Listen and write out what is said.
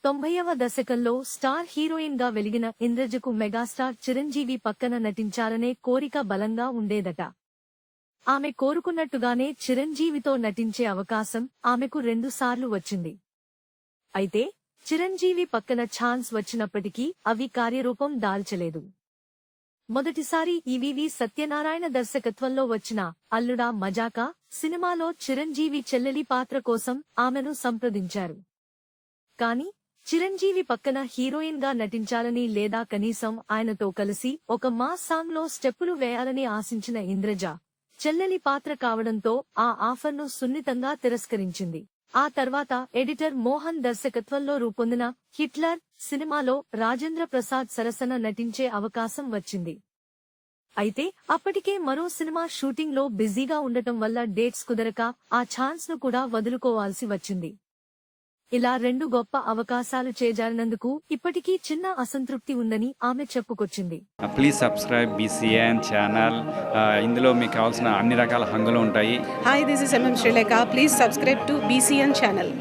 90వ దశకంలో star heroine గా వెలిగిన ఇంద్రజకు మెగాస్టార్ చిరంజీవి పక్కన నటించాలనే కోరిక బలంగా ఉండేదట. ఆమె కోరుకున్నట్టుగానే చిరంజీవితో నటించే అవకాశం ఆమెకు 2 సార్లు వచ్చింది. అయితే చిరంజీవి పక్కన ఛాన్స్ వచ్చినప్పటికీ అవి కార్యరూపం దాల్చలేదు. మొదటిసారి ఈవీవి సత్యనారాయణ దర్శకత్వంలో వచ్చిన అల్లుడా మజాకా సినిమాలో చిరంజీవి చెల్లెలి పాత్ర కోసం ఆమెను సంప్రదించారు. కానీ చిరంజీవి పక్కన హీరోయిన్ గా నటించాలని లేదా కనీసం ఆయనతో కలిసి ఒక మాస్ సాంగ్ లో స్టెప్పులు వేయాలని ఆశించిన ఇంద్రజ చెల్లెలి పాత్ర కావడంతో ఆ ఆఫర్ను సున్నితంగా తిరస్కరించింది. ఆ తర్వాత ఎడిటర్ మోహన్ దర్శకత్వంలో రూపొందిన హిట్లర్ సినిమాలో రాజేంద్ర ప్రసాద్ సరసన నటించే అవకాశం వచ్చింది. అయితే అప్పటికే మరో సినిమా షూటింగ్ లో బిజీగా ఉండటం వల్ల డేట్స్ కుదరక ఆ ఛాన్స్ ను కూడా వదులుకోవాల్సి వచ్చింది. ఇలా 2 గొప్ప అవకాశాలు చేజారినందుకు ఇప్పటికీ చిన్న అసంతృప్తి ఉందని ఆమె చెప్పుకొచ్చింది. Please subscribe BCN channel. ఇందులో మీకు కావాల్సిన అన్ని రకాల హంగులు ఉంటాయి. Hi, this is MM Sri Lanka. Please subscribe to BCN channel.